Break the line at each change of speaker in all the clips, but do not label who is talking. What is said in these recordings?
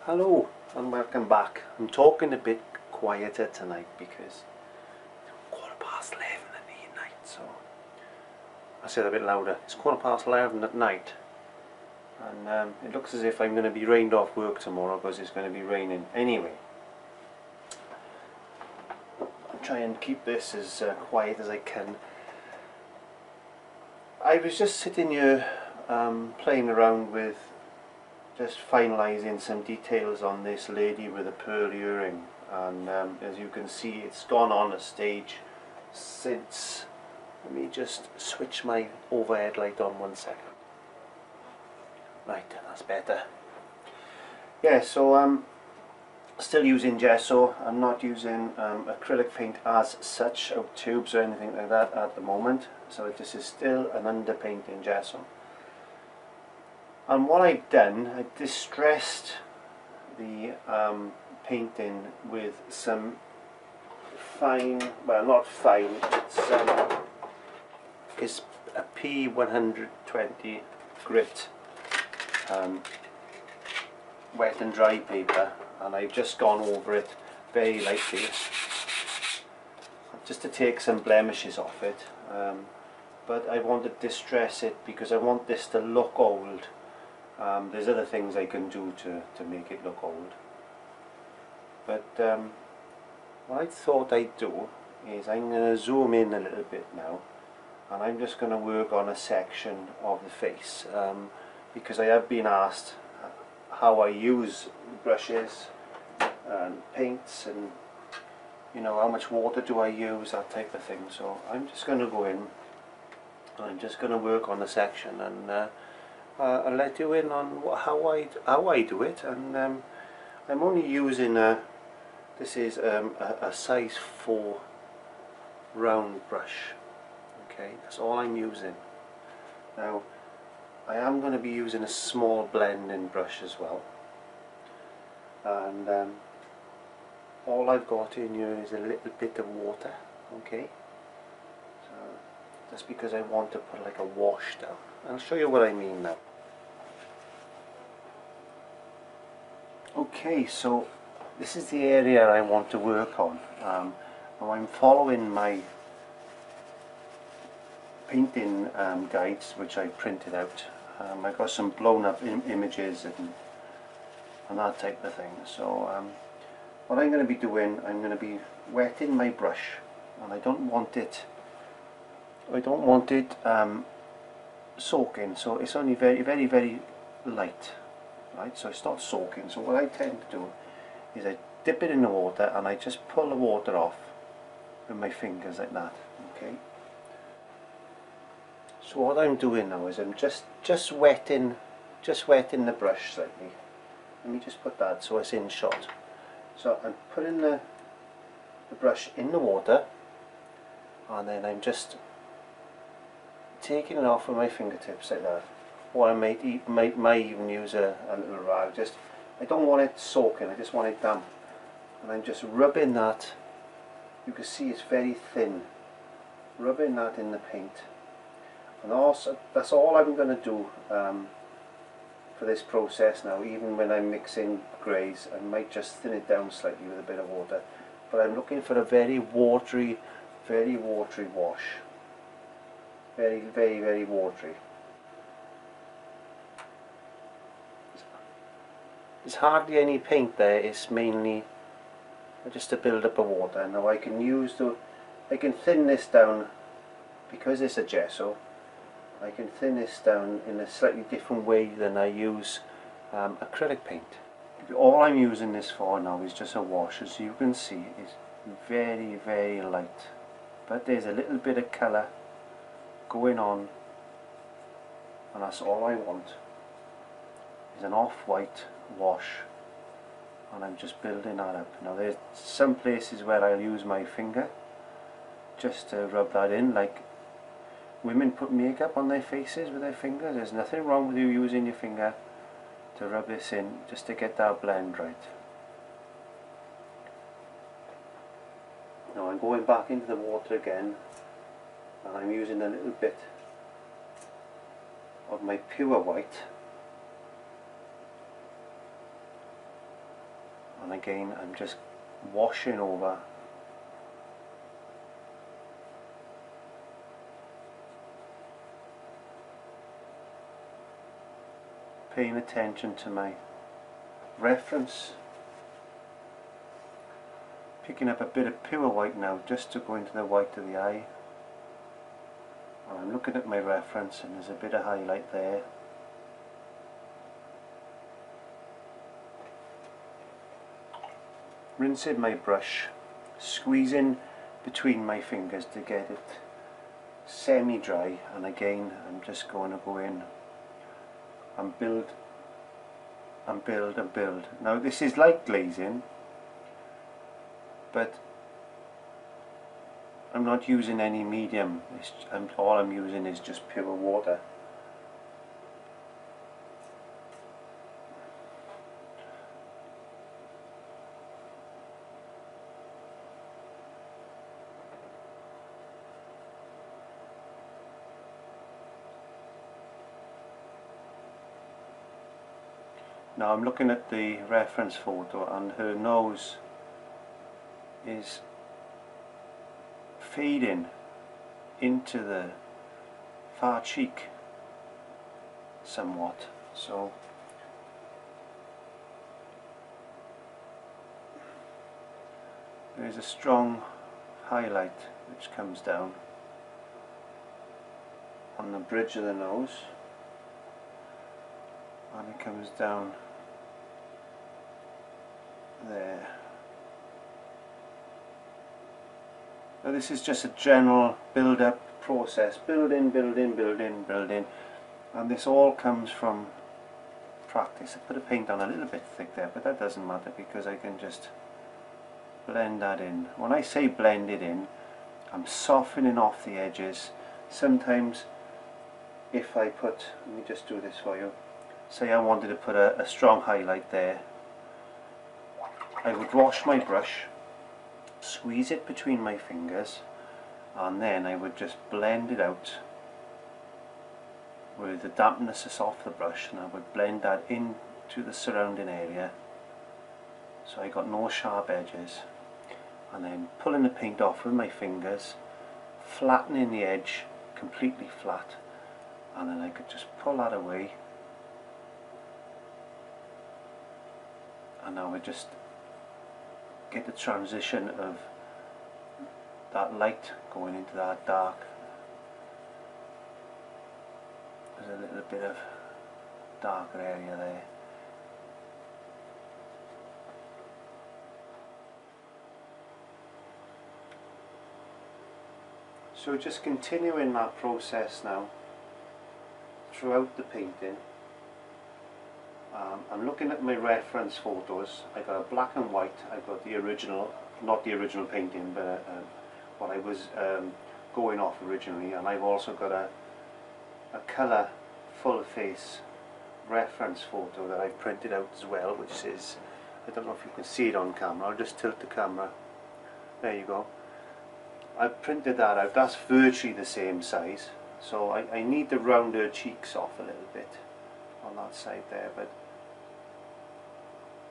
Hello and welcome back. I'm talking a bit quieter tonight because it's 11:15 at night, so I said a bit louder. It's 11:15 at night, and it looks as if I'm going to be rained off work tomorrow because it's going to be raining anyway. I'll try and keep this as quiet as I can. I was just sitting here playing around with just finalising some details on this lady with a pearl earring, and as you can see, it's gone on a stage since. Let me just switch my overhead light on 1 second. Right, that's better. Yeah, so I'm still using gesso. I'm not using acrylic paint as such, or tubes or anything like that at the moment, so this is still an underpaint in gesso. And what I've done, I distressed the painting with some fine, well, not fine, it's a P120 grit wet and dry paper, and I've just gone over it very lightly just to take some blemishes off it, but I want to distress it because I want this to look old. There's other things I can do to make it look old, but what I thought I'd do is I'm going to zoom in a little bit now, and I'm just going to work on a section of the face, because I have been asked how I use brushes and paints, and you know, how much water do I use, that type of thing. So I'm just going to go in and I'm just going to work on the section, and I'll let you in on how I do it. And I'm only using this is a size 4 round brush. Okay, that's all I'm using. Now I am going to be using a small blending brush as well, and all I've got in here is a little bit of water. Okay, so that's because I want to put like a wash down. I'll show you what I mean now. Okay, so this is the area I want to work on. Now I'm following my painting guides, which I printed out. I got some blown up images and that type of thing. So what I'm going to be doing, I'm going to be wetting my brush, and I don't want it soaking, so it's only very light. Right, so it's not soaking. So what I tend to do is I dip it in the water and I just pull the water off with my fingers like that. Okay. So what I'm doing now is I'm just wetting the brush slightly. Let me just put that so it's in shot. So I'm putting the brush in the water, and then I'm just taking it off with my fingertips like that. Or I might even use a little rag. I don't want it soaking, I just want it damp. And I'm just rubbing that. You can see it's very thin. Rubbing that in the paint. And also, that's all I'm going to do for this process now. Even when I'm mixing greys, I might just thin it down slightly with a bit of water. But I'm looking for a very watery wash. Very watery. There's hardly any paint there, it's mainly just a build up of water. Now I can thin this down, because it's a gesso, I can thin this down in a slightly different way than I use acrylic paint. All I'm using this for now is just a wash. As you can see, it's very light, but there's a little bit of colour going on, and that's all I want, is an off-white wash, and I'm just building that up. Now there's some places where I'll use my finger just to rub that in, like women put makeup on their faces with their fingers. There's nothing wrong with you using your finger to rub this in just to get that blend right. Now I'm going back into the water again, and I'm using a little bit of my pure white, and again I'm just washing over. Paying attention to my reference. Picking up a bit of pure white now just to go into the white of the eye. And I'm looking at my reference and there's a bit of highlight there. Rinsing my brush, squeezing between my fingers to get it semi-dry, and again I'm just going to go in and build and build and build. Now this is like glazing, but I'm not using any medium, all I'm using is just pure water. Now I'm looking at the reference photo and her nose is fading into the far cheek somewhat, so there is a strong highlight which comes down on the bridge of the nose, and it comes down there. Now this is just a general build up process, build in, build in, build in, build in, and this all comes from practice. I put a paint on a little bit thick there, but that doesn't matter because I can just blend that in. When I say blend it in, I'm softening off the edges. Sometimes if I put, let me just do this for you, say I wanted to put a strong highlight there, I would wash my brush, squeeze it between my fingers, and then I would just blend it out with the dampness is off the brush, and I would blend that into the surrounding area so I got no sharp edges, and then pulling the paint off with my fingers, flattening the edge completely flat, and then I could just pull that away, and now I just get the transition of that light going into that dark. There's a little bit of darker area there. So just continuing that process now throughout the painting. I'm looking at my reference photos. I got a black and white, I got the original, not the original painting, but what I was going off originally, and I've also got a colour full face reference photo that I've printed out as well, which is, I don't know if you can see it on camera, I'll just tilt the camera, there you go. I've printed that out, that's virtually the same size, so I need to round her cheeks off a little bit on that side there, but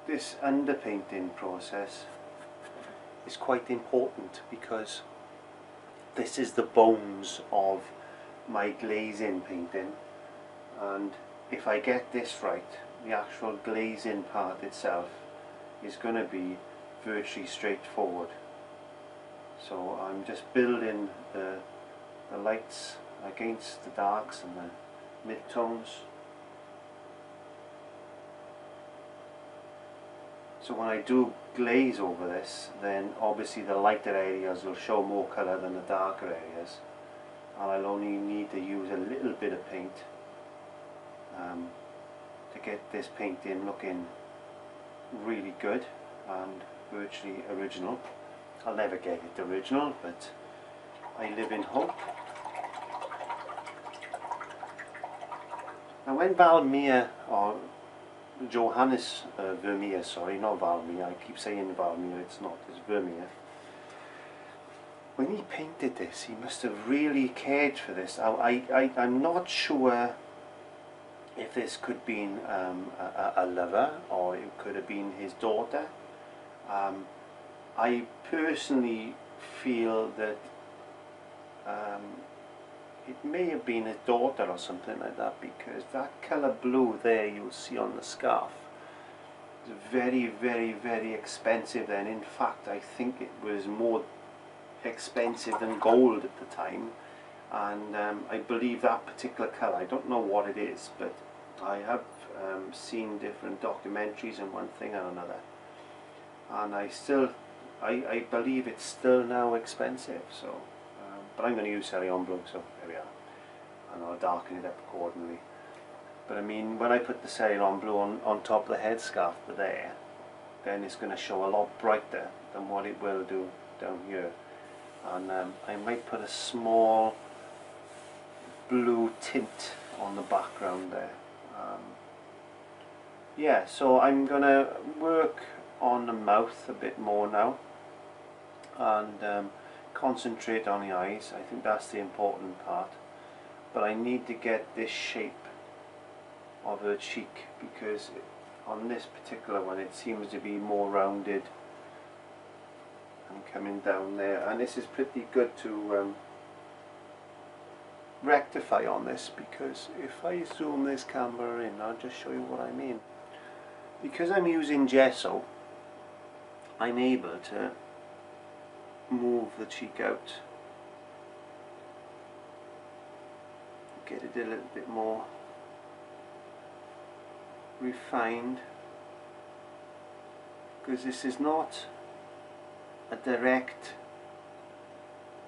this underpainting process is quite important because this is the bones of my glazing painting, and if I get this right, the actual glazing part itself is going to be virtually straightforward. So I'm just building the lights against the darks and the mid-tones. So when I do glaze over this, then obviously the lighter areas will show more colour than the darker areas, and I'll only need to use a little bit of paint to get this painting looking really good and virtually original. I'll never get it original, but I live in hope. Now when Valmir, or Johannes Vermeer, sorry, not Valmir, I keep saying Valmir, it's not, it's Vermeer. When he painted this, he must have really cared for this. I'm not sure if this could have been a lover, or it could have been his daughter, I personally feel that it may have been his daughter or something like that, because that colour blue there you'll see on the scarf is very, very, very expensive then. In fact, I think it was more expensive than gold at the time, and I believe that particular colour, I don't know what it is, but I have seen different documentaries and one thing or another, and I believe it's still now expensive. So but I'm going to use Ceylon blue, so there we are, and I'll darken it up accordingly. But I mean, when I put the Ceylon blue on top of the headscarf there, then it's going to show a lot brighter than what it will do down here. And I might put a small blue tint on the background there. Yeah, so I'm going to work on the mouth a bit more now, and concentrate on the eyes. I think that's the important part. But I need to get this shape of her cheek, because on this particular one it seems to be more rounded and coming down there, and this is pretty good to rectify on this, because if I zoom this camera in, I'll just show you what I mean. Because I'm using gesso, I'm able to move the cheek out, get it a little bit more refined, because this is not a direct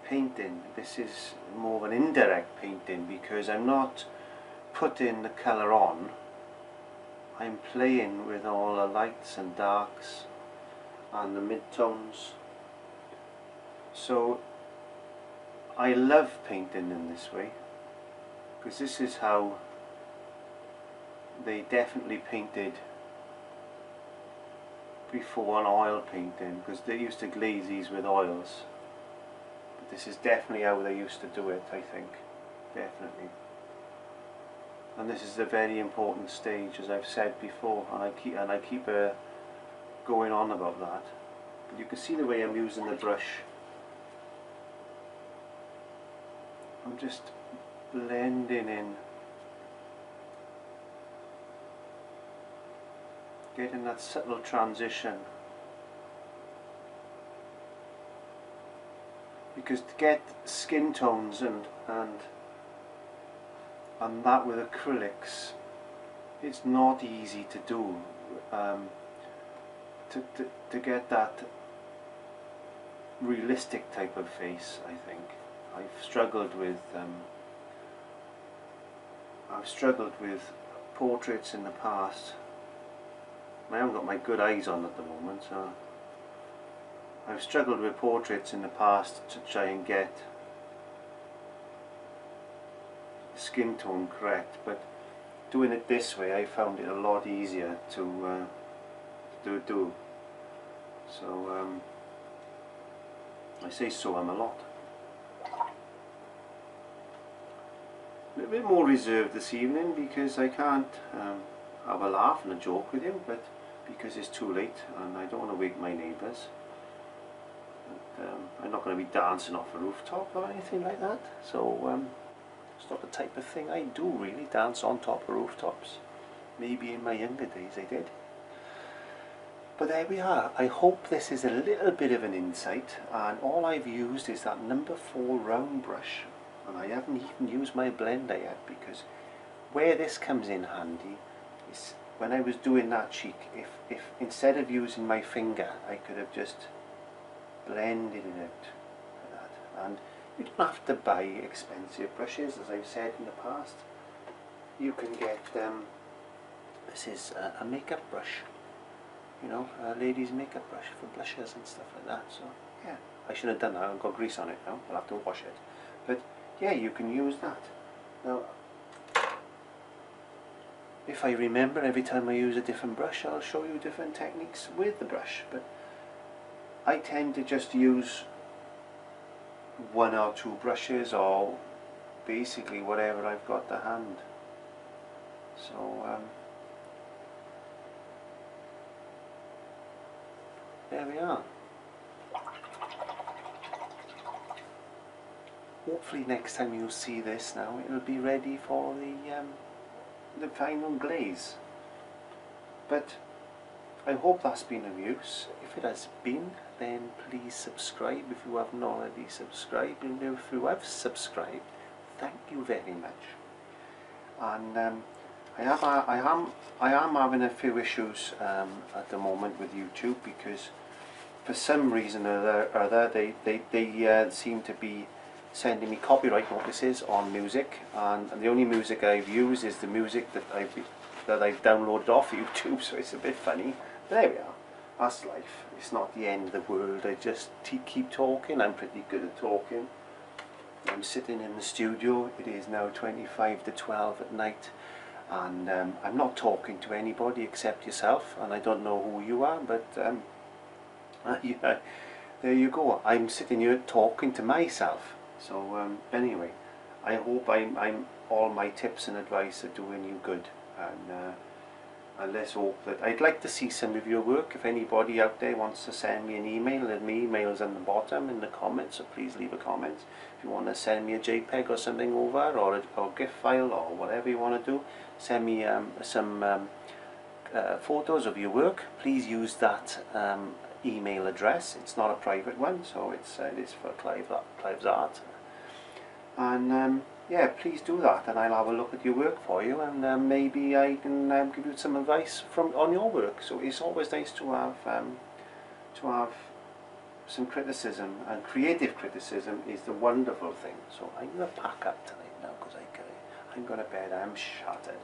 painting, this is more of an indirect painting, because I'm not putting the colour on, I'm playing with all the lights and darks and the mid-tones. So I love painting in this way, because this is how they definitely painted before an oil painting, because they used to glaze these with oils, but this is definitely how they used to do it, I think, definitely. And this is a very important stage, as I've said before, and I keep going on about that. But you can see the way I'm using the brush. I'm just blending in, getting that subtle transition, because to get skin tones and that with acrylics, it's not easy to do. To get that realistic type of face, I think I've struggled with portraits in the past. I haven't got my good eyes on at the moment, so I've struggled with portraits in the past to try and get skin tone correct, but doing it this way I found it a lot easier to do. So I say so I'm a lot. A little bit more reserved this evening, because I can't have a laugh and a joke with you, but because it's too late and I don't want to wake my neighbours. I'm not going to be dancing off a rooftop or anything like that, so it's not the type of thing I do really, dance on top of rooftops. Maybe in my younger days I did. But there we are. I hope this is a little bit of an insight, and all I've used is that number 4 round brush, and I haven't even used my blender yet, because where this comes in handy is when I was doing that cheek, if instead of using my finger I could have just blended it out like that. And you don't have to buy expensive brushes, as I've said in the past. You can get this is a makeup brush, you know, a lady's makeup brush for blushes and stuff like that. So yeah, I should have done that. I've got grease on it now, I'll have to wash it, but yeah, you can use that. Now if I remember, every time I use a different brush I'll show you different techniques with the brush, but I tend to just use 1 or 2 brushes, or basically whatever I've got to hand. So yeah, there we are. Hopefully next time you see this now, it'll be ready for the final glaze. But I hope that's been of use. If it has been, then please subscribe if you haven't already subscribed, and if you have subscribed, thank you very much. And I am having a few issues at the moment with YouTube, because for some reason or other they seem to be sending me copyright notices on music, and the only music I've used is the music that I've downloaded off YouTube, so it's a bit funny. But there we are. That's life. It's not the end of the world. I just keep talking. I'm pretty good at talking. I'm sitting in the studio. It is now 25 to 12 at night, and I'm not talking to anybody except yourself, and I don't know who you are, but yeah, there you go. I'm sitting here talking to myself. So anyway, I hope all my tips and advice are doing you good, and let's hope that I'd like to see some of your work. If anybody out there wants to send me an email, and my email's on the bottom in the comments, so please leave a comment. If you want to send me a JPEG or something over, or a GIF file, or whatever you want to do, send me some photos of your work. Please use that email address. It's not a private one, so it is for clive5art. And yeah, please do that, and I'll have a look at your work for you, and maybe I can give you some advice on your work. So it's always nice to have some criticism, and creative criticism is the wonderful thing. So I'm going to pack up tonight now, because I'm going to bed. I'm shattered.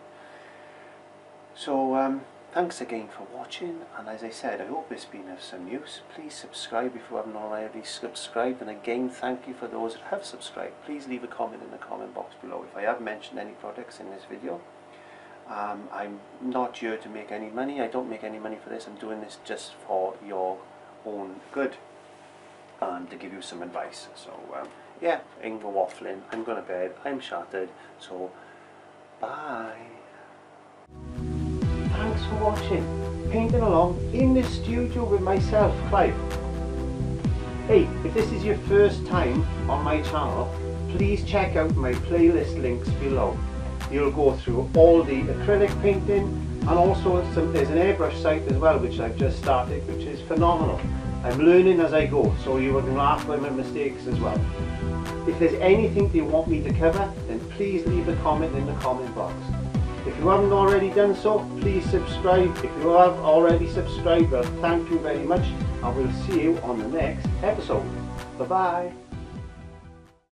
So thanks again for watching, and as I said, I hope it's been of some use. Please subscribe if you haven't already subscribed, and again, thank you for those that have subscribed. Please leave a comment in the comment box below if I have mentioned any products in this video. I'm not here to make any money. I don't make any money for this. I'm doing this just for your own good and to give you some advice. So yeah, I can go waffling. I'm going to bed. I'm shattered. So bye. Thanks for watching. Painting along in the studio with myself, Clive. Hey, if this is your first time on my channel, please check out my playlist links below. You'll go through all the acrylic painting, and also there's an airbrush site as well, which I've just started, which is phenomenal. I'm learning as I go, so you can laugh at my mistakes as well. If there's anything you want me to cover, then please leave a comment in the comment box. If you haven't already done so, please subscribe. If you have already subscribed, well, thank you very much, and we'll see you on the next episode. Bye bye.